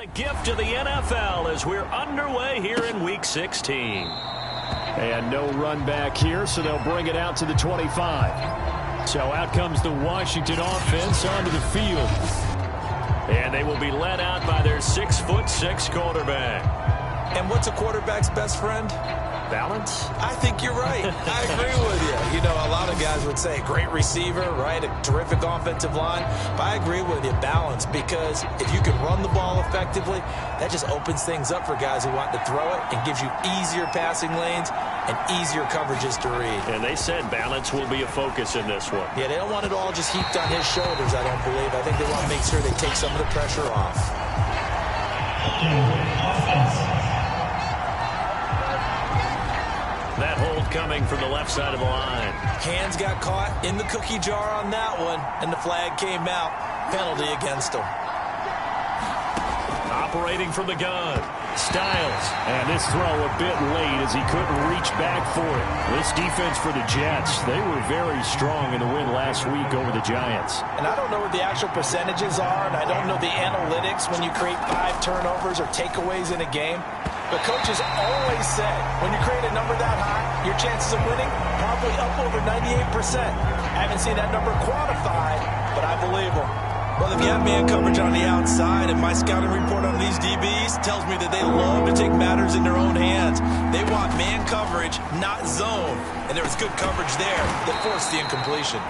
The gift of the NFL as we're underway here in Week 16. And no run back here, so they'll bring it out to the 25. So out comes the Washington offense onto the field. And they will be led out by their 6'6" quarterback. And what's a quarterback's best friend? Balance? I think you're right. I agree with you. You know, a lot of guys would say great receiver, right? A terrific offensive line. But I agree with you, balance, because if you can run the ball effectively, that just opens things up for guys who want to throw it and gives you easier passing lanes and easier coverages to read. And they said balance will be a focus in this one. Yeah, they don't want it all just heaped on his shoulders, I don't believe. I think they want to make sure they take some of the pressure off. That hold coming from the left side of the line. Hands got caught in the cookie jar on that one, and the flag came out. Penalty against him. Operating from the gun. Styles. And this throw a bit late as he couldn't reach back for it. This defense for the Jets, they were very strong in the win last week over the Giants. And I don't know what the actual percentages are, and I don't know the analytics when you create 5 turnovers or takeaways in a game. But coaches always say, when you create a number that high, your chances of winning probably up over 98%. I haven't seen that number quantified, but I believe them. Well, if you have man coverage on the outside, and my scouting report on these DBs tells me that they love to take matters in their own hands. They want man coverage, not zone. And there was good coverage there that forced the incompletion.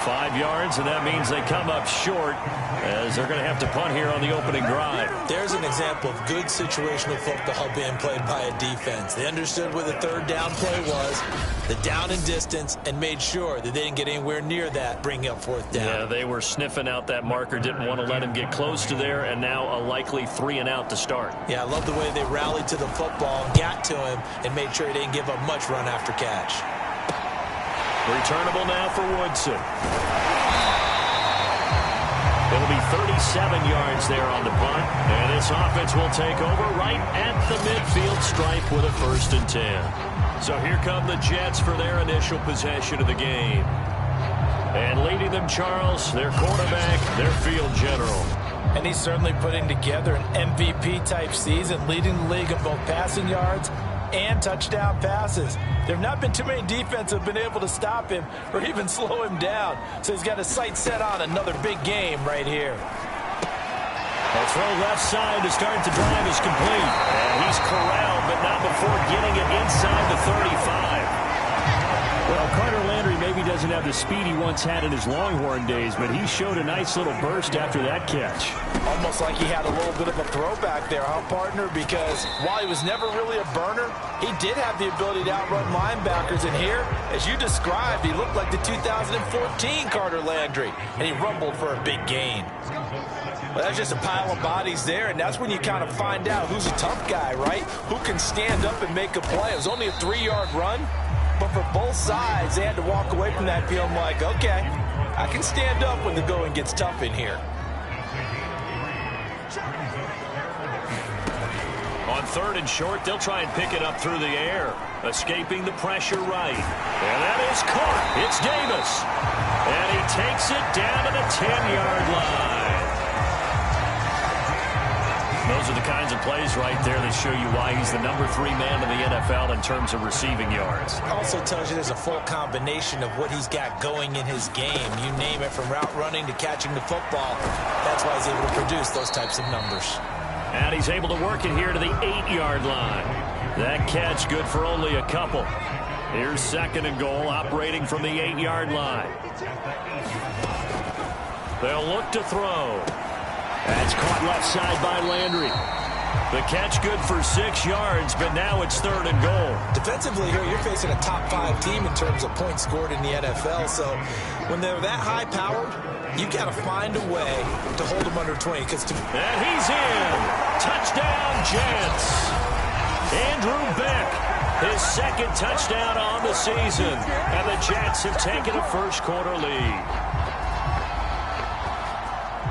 5 yards, and that means they come up short as they're going to have to punt here on the opening drive. There's an example of good situational football being played by a defense. They understood where the third down play was, the down and distance, and made sure that they didn't get anywhere near that, bringing up 4th down. Yeah, they were sniffing out that marker, didn't want to let him get close to there, and now a likely 3 and out to start. Yeah, I love the way they rallied to the football, got to him, and made sure he didn't give up much run after catch. Returnable now for Woodson. It'll be 37 yards there on the punt. And this offense will take over right at the midfield stripe with a 1st and 10. So here come the Jets for their initial possession of the game. And leading them, Charles, their quarterback, their field general. And he's certainly putting together an MVP-type season, leading the league in both passing yards and touchdown passes. There have not been too many defenses that have been able to stop him or even slow him down. So he's got his sights set on another big game right here. A throw left side to start the drive is complete. And he's corralled, but not before getting it inside the 35. Well, Carter Landry maybe doesn't have the speed he once had in his Longhorn days, but he showed a nice little burst after that catch. Almost like he had a little bit of a throwback there, huh, partner? Because while he was never really a burner, he did have the ability to outrun linebackers. And here, as you described, he looked like the 2014 Carter Landry, and he rumbled for a big gain. Well, that's just a pile of bodies there, and that's when you kind of find out who's a tough guy, right? Who can stand up and make a play. It was only a 3-yard run. But for both sides, they had to walk away from that feeling like, okay, I can stand up when the going gets tough in here. On 3rd and short, they'll try and pick it up through the air, escaping the pressure right. And that is caught. It's Davis. And he takes it down to the 10-yard line. Those are the kinds of plays right there that show you why he's the number 3 man in the NFL in terms of receiving yards. Also tells you there's a full combination of what he's got going in his game. You name it, from route running to catching the football. That's why he's able to produce those types of numbers. And he's able to work it here to the 8-yard line. That catch good for only a couple. Here's 2nd and goal, operating from the 8-yard line. They'll look to throw. That's caught left side by Landry. The catch good for 6 yards, but now it's 3rd and goal. Defensively here, you're facing a top 5 team in terms of points scored in the NFL. So when they're that high-powered, you've got to find a way to hold them under 20. And he's in. Touchdown, Jets. Andrew Beck, his 2nd touchdown on the season. And the Jets have taken a first-quarter lead.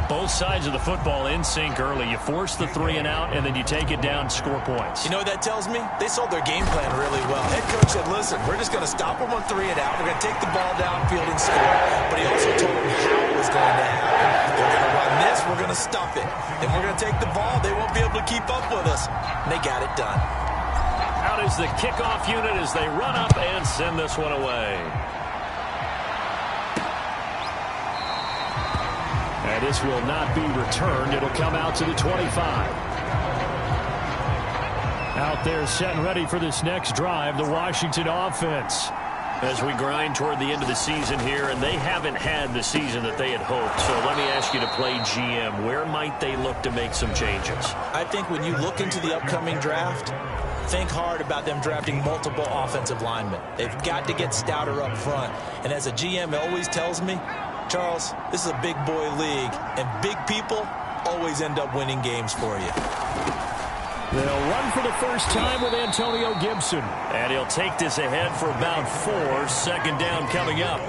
Both sides of the football in sync early. You force the 3 and out, and then you take it down, score points. You know what that tells me? They sold their game plan really well. Head coach said, listen, we're just going to stop them on 3 and out. We're going to take the ball downfield and score. But he also told them how it was going to happen. They're going to run this, we're going to stuff it. If we're going to take the ball, they won't be able to keep up with us. And they got it done. Out is the kickoff unit as they run up and send this one away. And this will not be returned. It'll come out to the 25. Out there set and ready for this next drive, the Washington offense. As we grind toward the end of the season here, and they haven't had the season that they had hoped. So let me ask you to play GM. Where might they look to make some changes? I think when you look into the upcoming draft, think hard about them drafting multiple offensive linemen. They've got to get stouter up front. And as a GM always tells me, Charles, this is a big boy league, and big people always end up winning games for you. They'll run for the first time with Antonio Gibson. And he'll take this ahead for about 4. Second down coming up.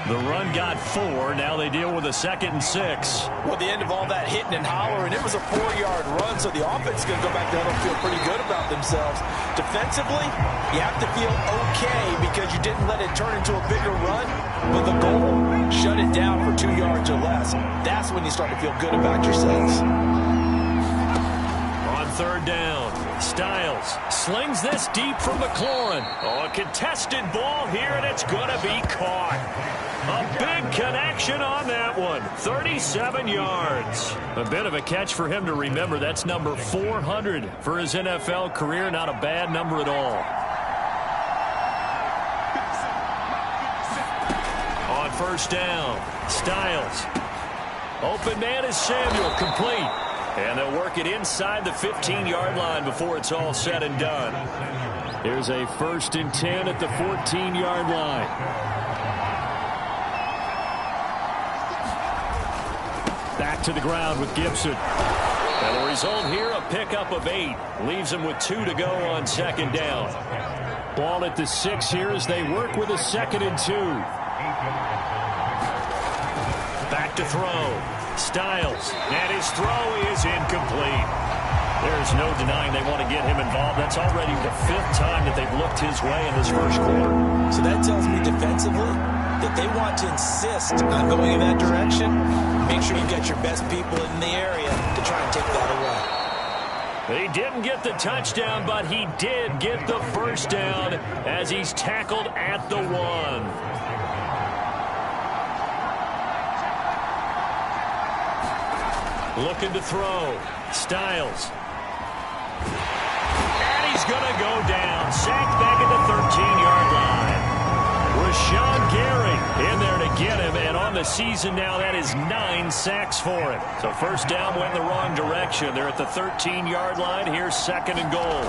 The run got 4. Now they deal with a 2nd and 6. Well, the end of all that hitting and hollering, it was a 4-yard run, so the offense is going to go back there and feel pretty good about themselves. Defensively, you have to feel okay because you didn't let it turn into a bigger run. But the goal, shut it down for 2 yards or less. That's when you start to feel good about yourselves. Third down. Styles slings this deep from McLaurin. Oh, a contested ball here, and it's going to be caught. A big connection on that one. 37 yards. A bit of a catch for him to remember. That's number 400 for his NFL career. Not a bad number at all. On first down, Styles. Open man is Samuel, complete. And they'll work it inside the 15-yard line before it's all said and done. Here's a 1st and 10 at the 14-yard line. Back to the ground with Gibson. And the result here, a pickup of 8. Leaves them with 2 to go on 2nd down. Ball at the 6 here as they work with a 2nd and 2. Back to throw. Styles, and his throw is incomplete. There's no denying they want to get him involved. That's already the 5th time that they've looked his way in this first quarter. So that tells me defensively that they want to insist on going in that direction. Make sure you get your best people in the area to try and take that away. He didn't get the touchdown, but he did get the first down as he's tackled at the 1. Looking to throw. Styles. And he's going to go down. Sacked back at the 13-yard line. Rashawn Gary in there to get him. And on the season now, that is 9 sacks for him. So first down went in the wrong direction. They're at the 13-yard line. Here's 2nd and goal.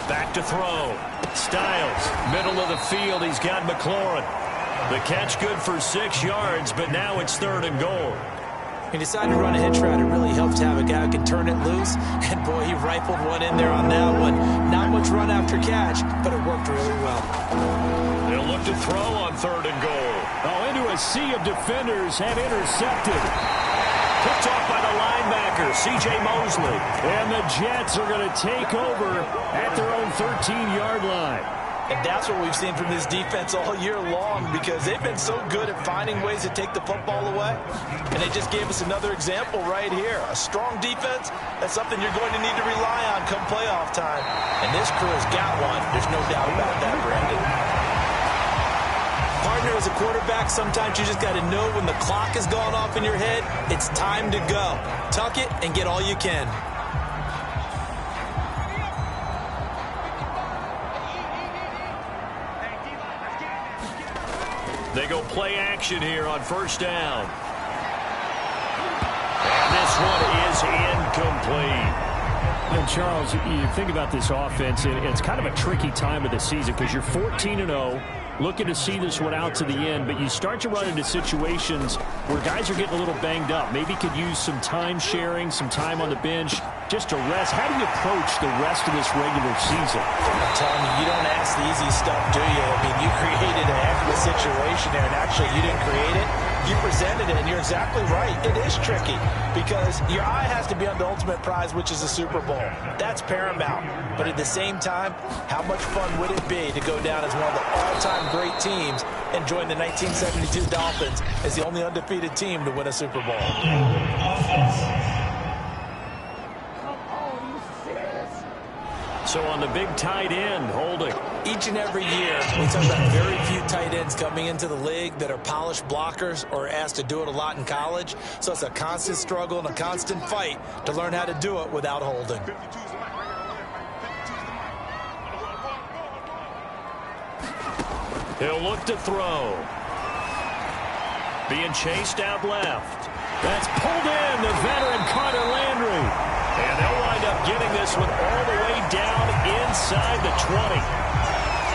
Back to throw. Styles. Middle of the field. He's got McLaurin. The catch good for 6 yards, but now it's 3rd and goal. He decided to run a hitch route. It really helps to have a guy who can turn it loose. And, boy, he rifled one in there on that one. Not much run after catch, but it worked really well. They'll look to throw on 3rd and goal. Oh, into a sea of defenders and intercepted. Picked off by the linebacker, C.J. Mosley. And the Jets are going to take over at their own 13-yard line. And that's what we've seen from this defense all year long because they've been so good at finding ways to take the football away. And they just gave us another example right here. A strong defense, that's something you're going to need to rely on come playoff time. And this crew has got one. There's no doubt about that, Brandon. Partner, as a quarterback, sometimes you just got to know when the clock has gone off in your head, it's time to go. Tuck it and get all you can. They go play action here on first down. And this one is incomplete. And Charles, you think about this offense, it's kind of a tricky time of the season because you're 14-0, looking to see this one out to the end, but you start to run into situations where guys are getting a little banged up. Maybe could use some time sharing, some time on the bench just to rest. How do you approach the rest of this regular season? I'm telling you, you don't ask the easy stuff, do you? I mean, you created a heck of a situation there, and actually you didn't create it. You presented it, and you're exactly right. It is tricky because your eye has to be on the ultimate prize, which is the Super Bowl. That's paramount. But at the same time, how much fun would it be to go down as one of the all-time great teams and join the 1972 Dolphins as the only undefeated team to win a Super Bowl? So on the big tight end, holding. Each and every year, we talk about very few tight ends coming into the league that are polished blockers or asked to do it a lot in college. So it's a constant struggle and a constant fight to learn how to do it without holding. He'll look to throw. Being chased out left. That's pulled in, the veteran Carter Landry. And they'll wind up getting this one all the way down inside the 20.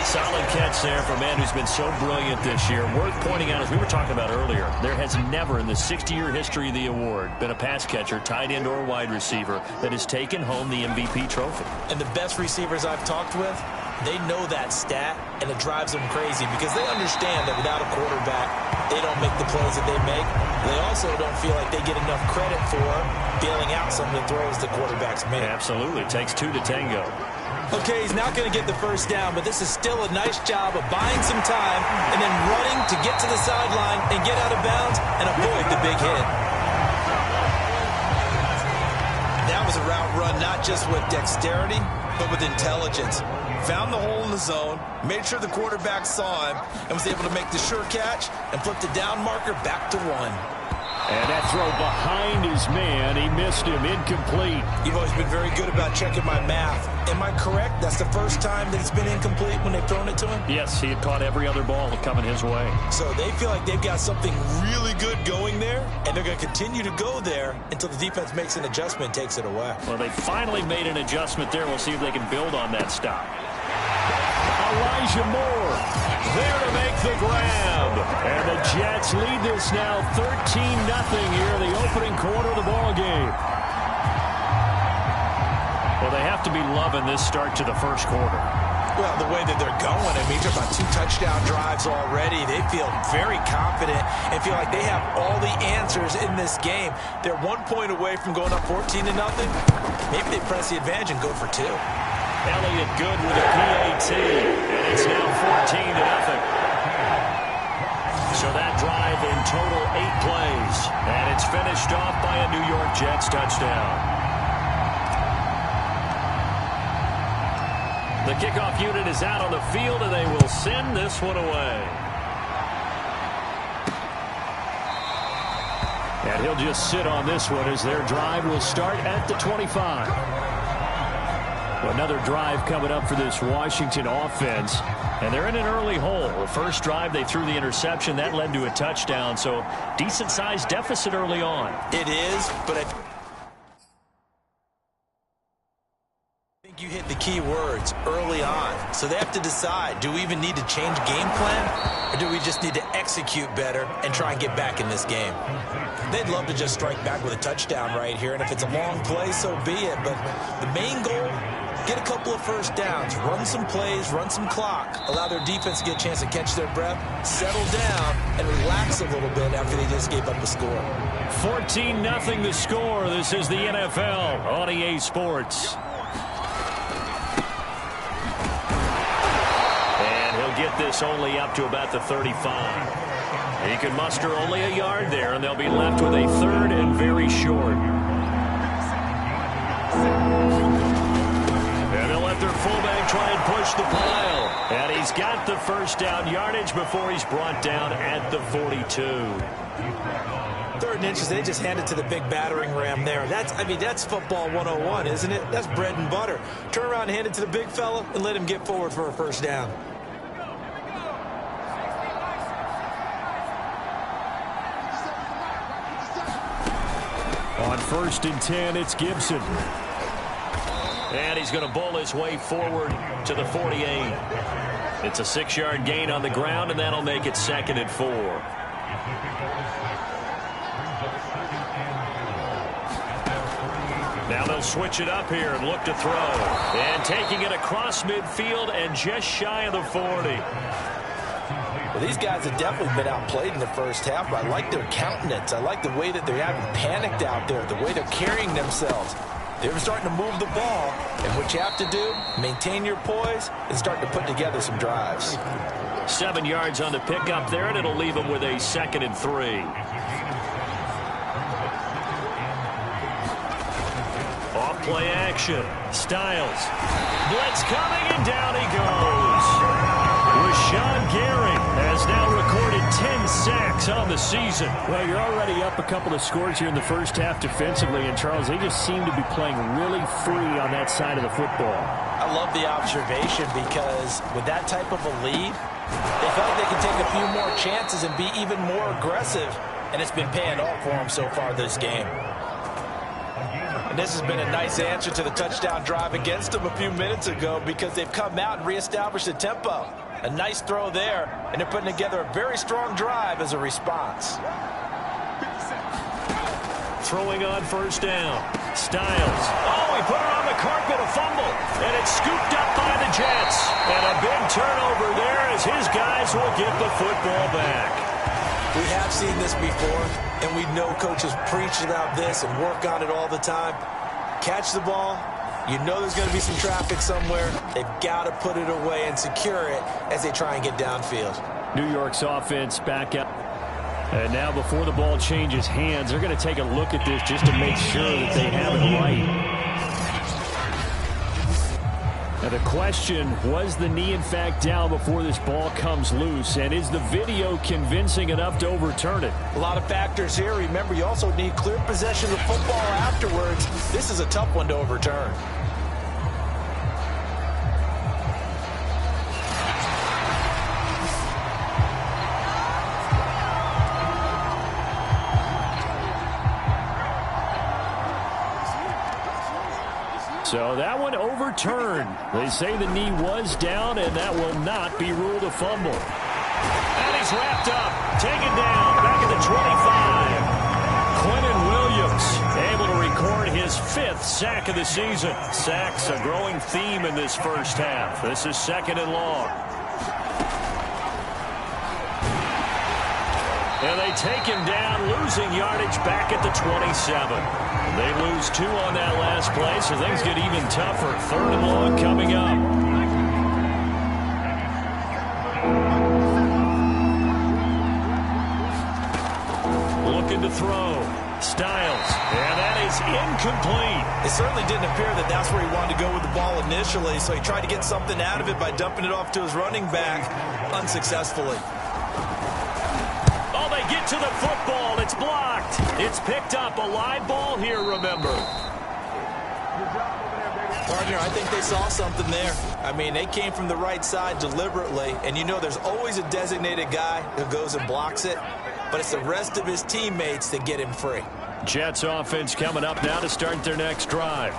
Solid catch there for a man who's been so brilliant this year. Worth pointing out, as we were talking about earlier, there has never in the 60-year history of the award been a pass catcher, tight end or wide receiver, that has taken home the MVP trophy. And the best receivers I've talked with, they know that stat, and it drives them crazy because they understand that without a quarterback, they don't make the plays that they make. They also don't feel like they get enough credit for bailing out some of the throws the quarterbacks make. Absolutely. It takes two to tango. Okay, he's not going to get the first down, but this is still a nice job of buying some time and then running to get to the sideline and get out of bounds and avoid the big hit. That was a route run not just with dexterity, but with intelligence. Found the hole in the zone, made sure the quarterback saw him, and was able to make the sure catch and flip the down marker back to one. And that throw behind his man, he missed him, incomplete. You've always been very good about checking my math. Am I correct? That's the first time that it's been incomplete when they've thrown it to him? Yes, he had caught every other ball coming his way. So they feel like they've got something really good going there, and they're going to continue to go there until the defense makes an adjustment and takes it away. Well, they finally made an adjustment there. We'll see if they can build on that stop. Elijah Moore there to make the grab. And the Jets lead this now 13-0 here in the opening quarter of the ball game. Well, they have to be loving this start to the first quarter. Well, the way that they're going, I mean, they're about 2 touchdown drives already. They feel very confident and feel like they have all the answers in this game. They're 1 point away from going up 14-0. Maybe they press the advantage and go for 2. Elliott good with a PAT, and it's now 14-0. So that drive in total 8 plays, and it's finished off by a New York Jets touchdown. The kickoff unit is out on the field, and they will send this one away. And he'll just sit on this one as their drive will start at the 25. Another drive coming up for this Washington offense. And they're in an early hole. The first drive, they threw the interception. That led to a touchdown. So decent-sized deficit early on. It is, but I think you hit the key words early on. So they have to decide, do we even need to change game plan? Or do we just need to execute better and try and get back in this game? They'd love to just strike back with a touchdown right here. And if it's a long play, so be it. But the main goal, get a couple of first downs, run some plays, run some clock, allow their defense to get a chance to catch their breath, settle down, and relax a little bit after they just gave up a score. 14-0 the score. This is the NFL on EA Sports. And he'll get this only up to about the 35. He can muster only a yard there, and they'll be left with a 3rd and very short. And they'll let their fullback try and push the pile. And he's got the first down yardage before he's brought down at the 42. 3rd and inches, they just hand it to the big battering ram there. That's football 101, isn't it? That's bread and butter. Turn around and hand it to the big fella and let him get forward for a first down. On 1st and 10, it's Gibson. And he's going to bowl his way forward to the 48. It's a 6-yard gain on the ground, and that'll make it 2nd and 4. Now they'll switch it up here and look to throw. And taking it across midfield and just shy of the 40. These guys have definitely been outplayed in the first half, but I like their countenance. I like the way that they haven't panicked out there, the way they're carrying themselves. They're starting to move the ball, and what you have to do, maintain your poise and start to put together some drives. 7 yards on the pickup there, and it'll leave them with a 2nd and 3. Off play action. Styles. Blitz coming, and down he goes. Rashawn Gary has now recorded 10 sacks on the season. Well, you're already up a couple of scores here in the first half defensively, and Charles, they just seem to be playing really free on that side of the football. I love the observation because with that type of a lead, they felt like they can take a few more chances and be even more aggressive, and it's been paying off for them so far this game. And this has been a nice answer to the touchdown drive against them a few minutes ago because they've come out and reestablished the tempo. A nice throw there, and they're putting together a very strong drive as a response. Throwing on first down. Styles. Oh, he put it on the carpet, a fumble. And it's scooped up by the Jets. And a big turnover there as his guys will get the football back. We have seen this before, and we know coaches preach about this and work on it all the time. Catch the ball. You know there's going to be some traffic somewhere. They've got to put it away and secure it as they try and get downfield. New York's offense back up. And now before the ball changes hands, they're going to take a look at this just to make sure that they have it right. Now the question, was the knee in fact down before this ball comes loose? And is the video convincing enough to overturn it? A lot of factors here. Remember, you also need clear possession of football afterwards. This is a tough one to overturn. So that one overturned. They say the knee was down, and that will not be ruled a fumble. And he's wrapped up, taken down, back at the 25. Quentin Williams able to record his 5th sack of the season. Sacks a growing theme in this first half. This is 2nd and long. And they take him down, losing yardage back at the 27. They lose 2 on that last play, so things get even tougher. 3rd and long coming up. Looking to throw. Styles. And that is incomplete. It certainly didn't appear that that's where he wanted to go with the ball initially, so he tried to get something out of it by dumping it off to his running back unsuccessfully. Oh, they get to the football. It's blocked. It's picked up. A live ball here, remember. Partner, I think they saw something there. I mean, they came from the right side deliberately, and you know there's always a designated guy who goes and blocks it, but it's the rest of his teammates that get him free. Jets offense coming up now to start their next drive.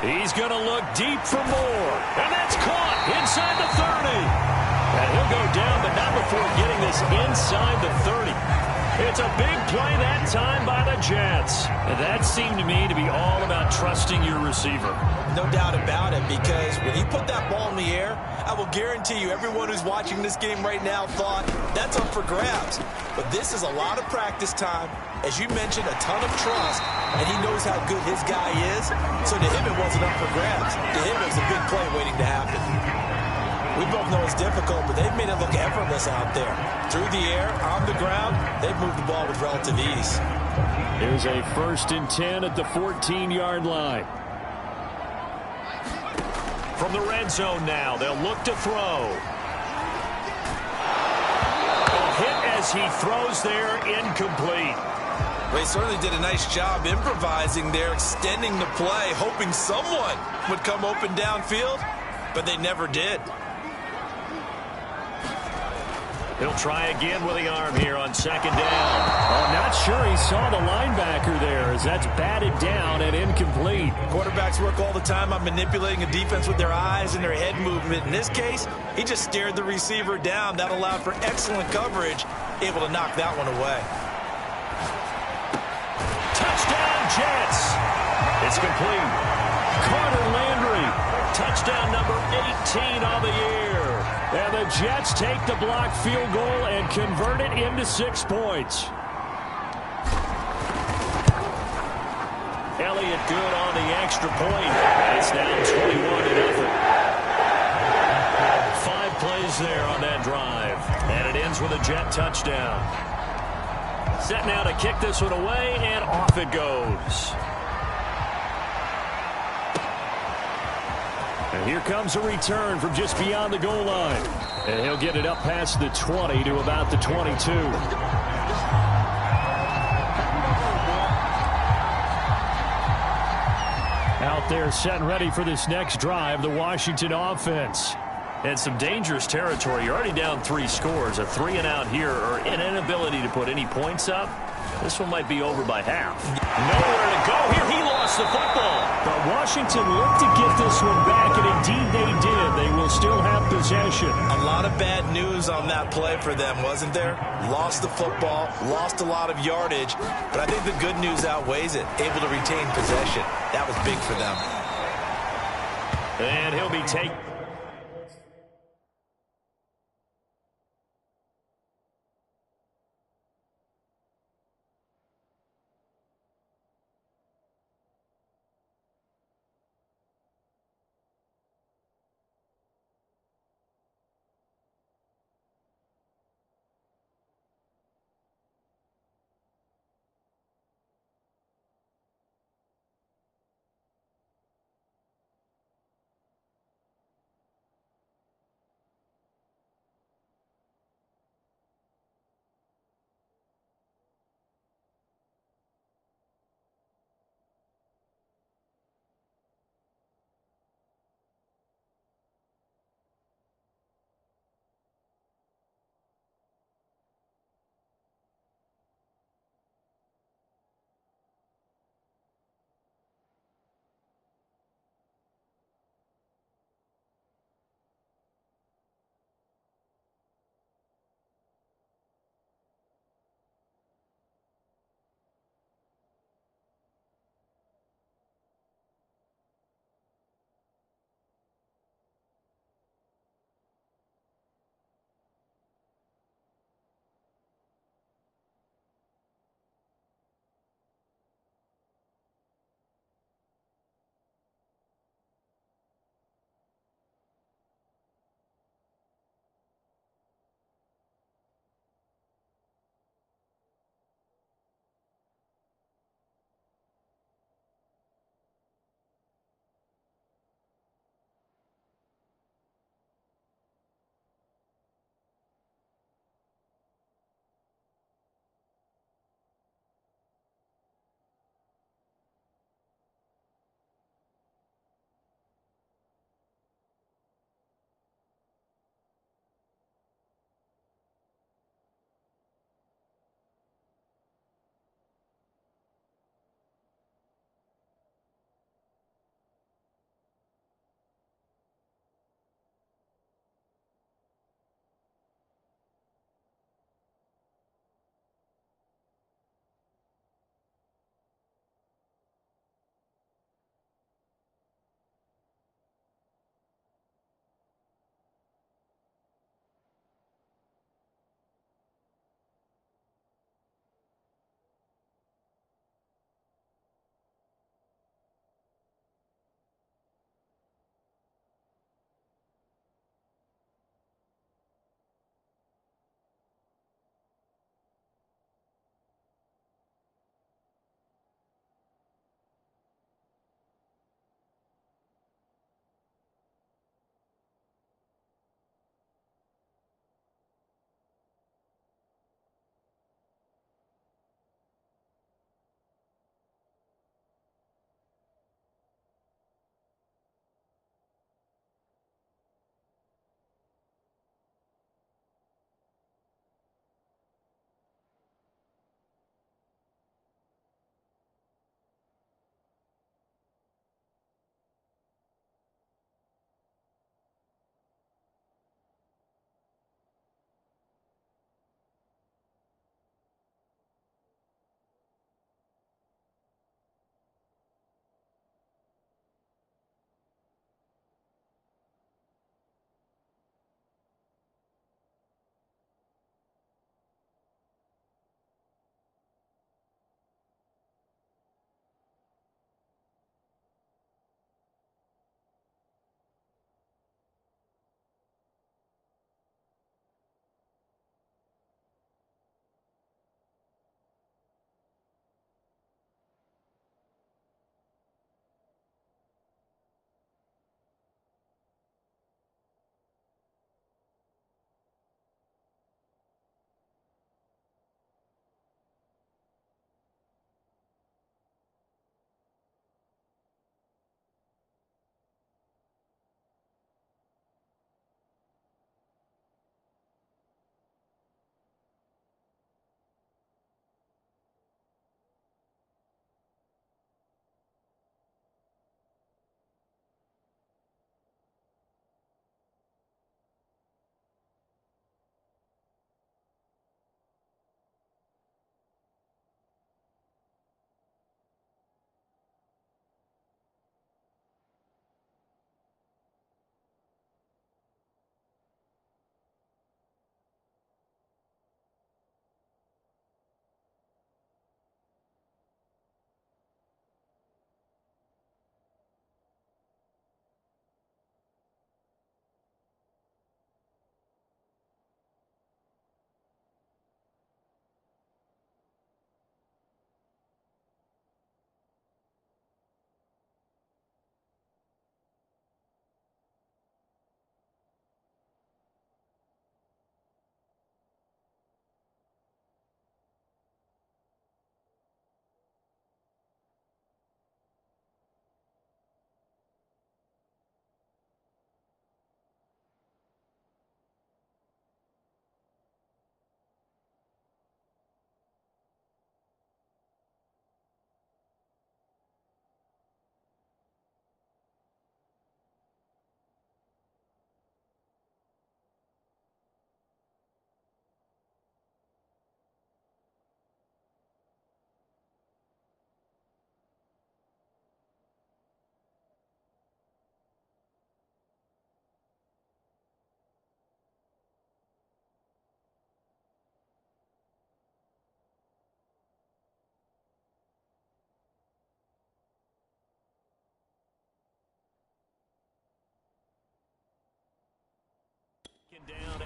He's going to look deep for more, and that's caught inside the 30. And he'll go down, but not before getting this inside the 30. It's a big play that time by the Jets. And that seemed to me to be all about trusting your receiver. No doubt about it, because when he put that ball in the air, I will guarantee you everyone who's watching this game right now thought that's up for grabs. But this is a lot of practice time. As you mentioned, a ton of trust, and he knows how good his guy is. So to him, it wasn't up for grabs. To him, it was a big play waiting to happen. We both know it's difficult, but they've made it look effortless out there. Through the air, on the ground, they've moved the ball with relative ease. Here's a 1st and 10 at the 14-yard line. From the red zone now, they'll look to throw. A hit as he throws there, incomplete. They certainly did a nice job improvising there, extending the play, hoping someone would come open downfield, but they never did. He'll try again with the arm here on 2nd down. I'm not sure he saw the linebacker there as that's batted down and incomplete. Quarterbacks work all the time on manipulating a defense with their eyes and their head movement. In this case, he just stared the receiver down. That allowed for excellent coverage, able to knock that one away. Touchdown, Jets. It's complete. Carter Landry touchdown number 18 on the year. And the Jets take the blocked field goal and convert it into 6 points. Elliott good on the extra point. And it's now 21-0. 5 plays there on that drive. And it ends with a Jet touchdown. Set now to kick this one away, and off it goes. And here comes a return from just beyond the goal line. And he'll get it up past the 20 to about the 22. Out there set and ready for this next drive, the Washington offense. And some dangerous territory. You're already down 3 scores. A 3-and-out here, or an inability to put any points up. This one might be over by half. Nowhere to go here. He lost the football. But Washington looked to get this one back, and indeed they did. They will still have possession. A lot of bad news on that play for them, wasn't there? Lost the football, lost a lot of yardage, but I think the good news outweighs it. Able to retain possession. That was big for them. And he'll be taken.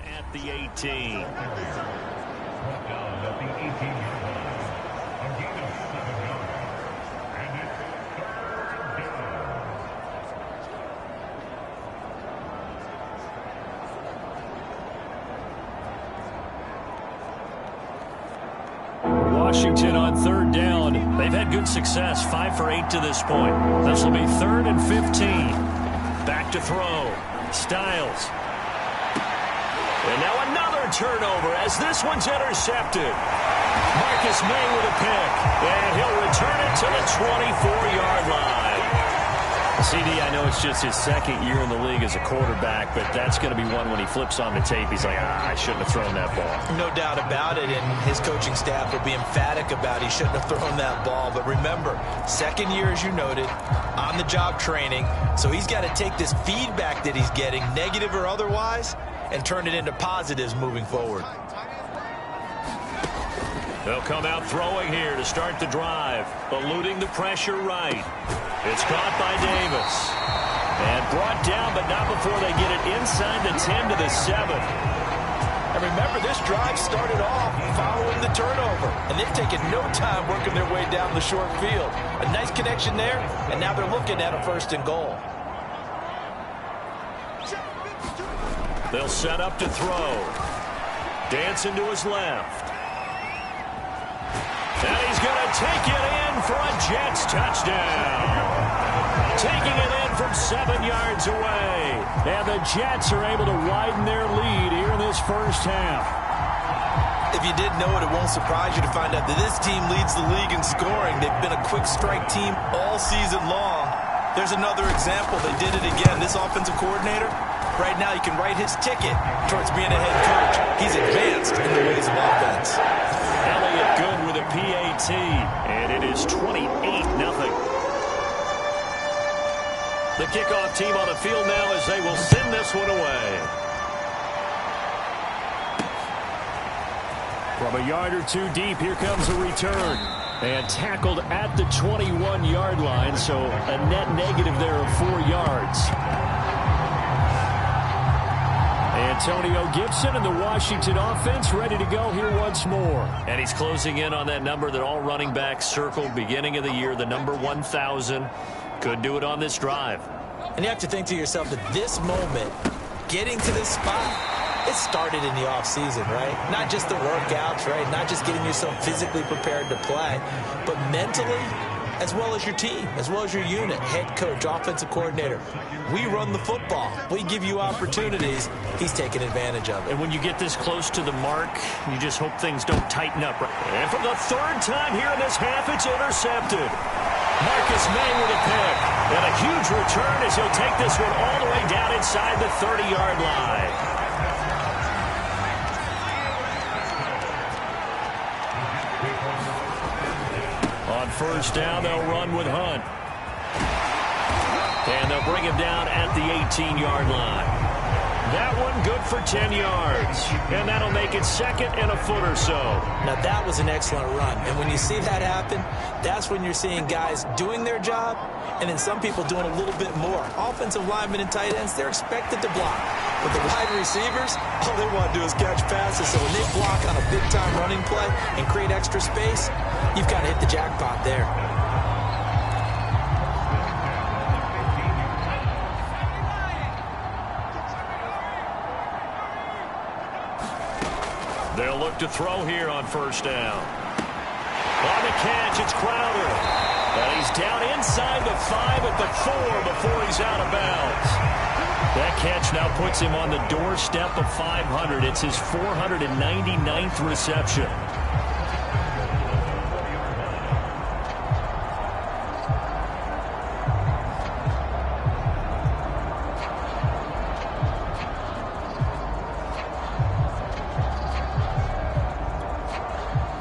at the 18. Washington on third down. They've had good success, 5 for 8 to this point. This will be 3rd and 15. Back to throw. Styles. And now another turnover as this one's intercepted. Marcus May with a pick. And he'll return it to the 24-yard line. CD, I know it's just his second year in the league as a quarterback, but that's going to be one when he flips on the tape. He's like, I shouldn't have thrown that ball. No doubt about it, and his coaching staff will be emphatic about he shouldn't have thrown that ball. But remember, second year, as you noted, on-the-job training, so he's got to take this feedback that he's getting, negative or otherwise, and turn it into positives moving forward. They'll come out throwing here to start the drive, eluding the pressure right. It's caught by Davis. And brought down, but not before they get it inside the 10 to the 7. And remember, this drive started off following the turnover, and they've taken no time working their way down the short field. A nice connection there, and now they're looking at a 1st and goal. They'll set up to throw. Dancing to his left. And he's going to take it in for a Jets touchdown. Taking it in from 7 yards away. And the Jets are able to widen their lead here in this first half. If you didn't know it, it won't surprise you to find out that this team leads the league in scoring. They've been a quick strike team all season long. There's another example. They did it again. This offensive coordinator, right now, you can write his ticket towards being a head coach. He's advanced in the ways of offense. Elliott good with a PAT, and it is 28-0. The kickoff team on the field now as they will send this one away. From a yard or two deep, here comes a return. And tackled at the 21-yard line, so a net negative there of 4 yards. Antonio Gibson and the Washington offense ready to go here once more. And he's closing in on that number that all running backs circled beginning of the year, the number 1,000. Could do it on this drive. And you have to think to yourself that this moment, getting to this spot, it started in the offseason, right? Not just the workouts, right? Not just getting yourself physically prepared to play, but mentally, as well as your team, as well as your unit, head coach, offensive coordinator. We run the football. We give you opportunities. He's taking advantage of it. And when you get this close to the mark, you just hope things don't tighten up. And for the 3rd time here in this half, it's intercepted. Marcus May with a pick. And a huge return as he'll take this one all the way down inside the 30-yard line. On 1st down, they'll run with Hunt. And they'll bring him down at the 18-yard line. That one good for 10 yards. And that'll make it 2nd and a foot or so. Now, that was an excellent run. And when you see that happen, that's when you're seeing guys doing their job and then some people doing a little bit more. Offensive linemen and tight ends, they're expected to block. But the wide receivers, all they want to do is catch passes. So when they block on a big-time running play and create extra space, you've got to hit the jackpot there. They'll look to throw here on 1st down. On the catch, it's Crowder. And he's down inside the 5 at the 4 before he's out of bounds. That catch now puts him on the doorstep of 500. It's his 499th reception.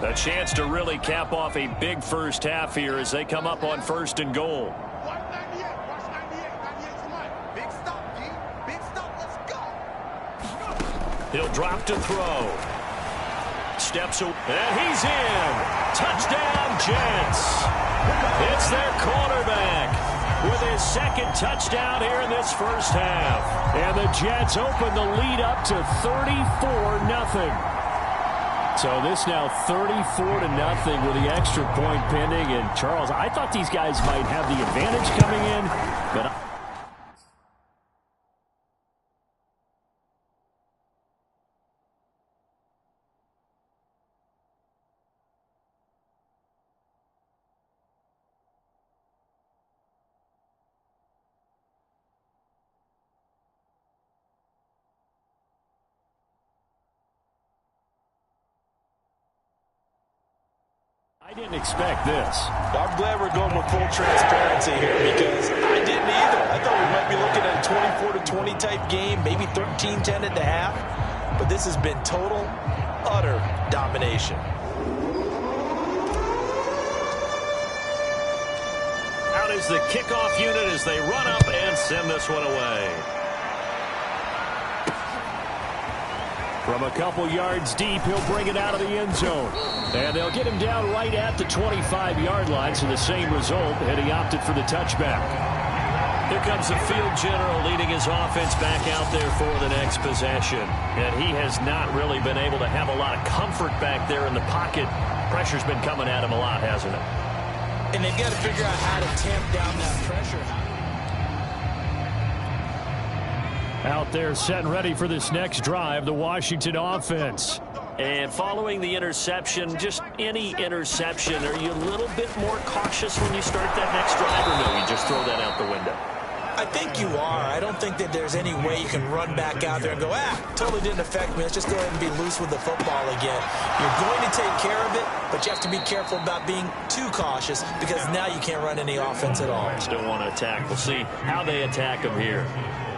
A chance to really cap off a big first half here as they come up on 1st and goal. He'll drop to throw. Steps away, and he's in. Touchdown, Jets. It's their quarterback with his second touchdown here in this first half. And the Jets open the lead up to 34-0. So this now 34-0 with the extra point pending. And Charles, I thought these guys might have the advantage coming in, but I didn't expect this. I'm glad we're going with full transparency here because I didn't either. I thought we might be looking at a 24-20 type game, maybe 13-10 at the half. But this has been total, utter domination. Out is the kickoff unit as they run up and send this one away. From a couple yards deep, he'll bring it out of the end zone. And they'll get him down right at the 25-yard line, so the same result, and he opted for the touchback. Here comes the field general leading his offense back out there for the next possession. And he has not really been able to have a lot of comfort back there in the pocket. Pressure's been coming at him a lot, hasn't it? And they've got to figure out how to tamp down that pressure. Out there set and ready for this next drive, the Washington offense. And following the interception, just any interception, are you a little bit more cautious when you start that next drive, or no, you just throw that out the window? I think you are. I don't think that there's any way you can run back out there and go, totally didn't affect me. Let's just go ahead and be loose with the football again. You're going to take care of it, but you have to be careful about being too cautious because now you can't run any offense at all. Still want to attack. We'll see how they attack him here.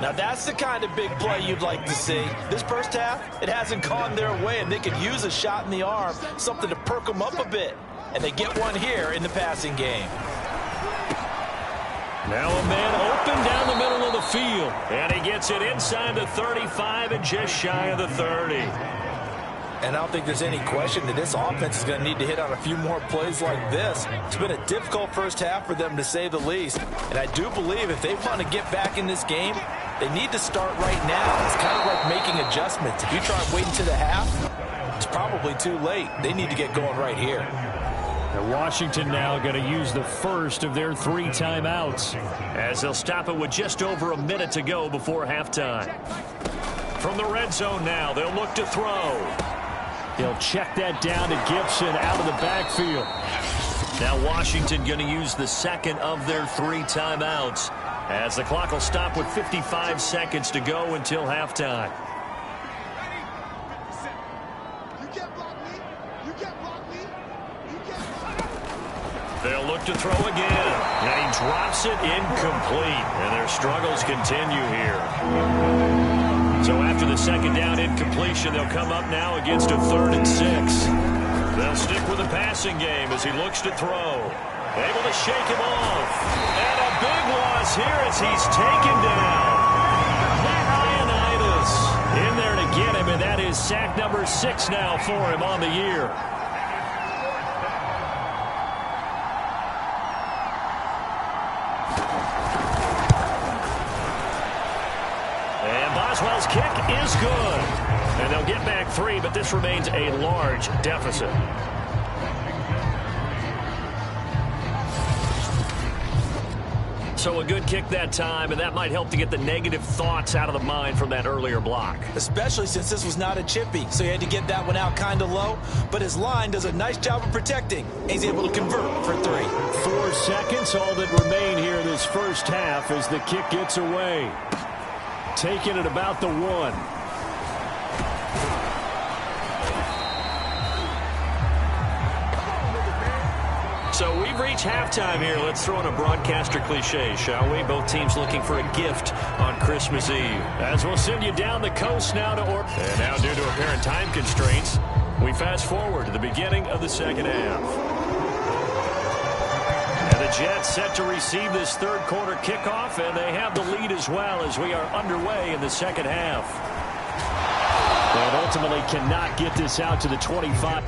Now, that's the kind of big play you'd like to see. This first half, it hasn't gone their way, and they could use a shot in the arm, something to perk them up a bit. And they get one here in the passing game. Now a man open down the middle of the field. And he gets it inside the 35 and just shy of the 30. And I don't think there's any question that this offense is going to need to hit on a few more plays like this. It's been a difficult first half for them, to say the least. And I do believe if they want to get back in this game, they need to start right now. It's kind of like making adjustments. If you try and wait until the half, it's probably too late. They need to get going right here. And Washington now going to use the first of their 3 timeouts, as they'll stop it with just over a minute to go before halftime. From the red zone now, they'll look to throw. He'll check that down to Gibson out of the backfield. Now Washington going to use the second of their 3 timeouts, as the clock will stop with 55 seconds to go until halftime. They'll look to throw again, and he drops it incomplete, and their struggles continue here. So after the second down incompletion, they'll come up now against a 3rd and 6. They'll stick with the passing game as he looks to throw. Able to shake him off. And a big loss here as he's taken down. Ioannidis in there to get him, and that is sack number 6 now for him on the year. Boswell's kick is good. And they'll get back 3, but this remains a large deficit. So a good kick that time, and that might help to get the negative thoughts out of the mind from that earlier block. Especially since this was not a chippy, so he had to get that one out kind of low. But his line does a nice job of protecting, and he's able to convert for 3. 4 seconds, all that remain here in this first half as the kick gets away. Taking it about the 1. So we've reached halftime here. Let's throw in a broadcaster cliche, shall we? Both teams looking for a gift on Christmas Eve. As we'll send you down the coast now to And now, due to apparent time constraints, we fast forward to the beginning of the second half. And the Jets set to receive this 3rd quarter kickoff, and they have the lead as well as we are underway in the second half. And ultimately cannot get this out to the 25.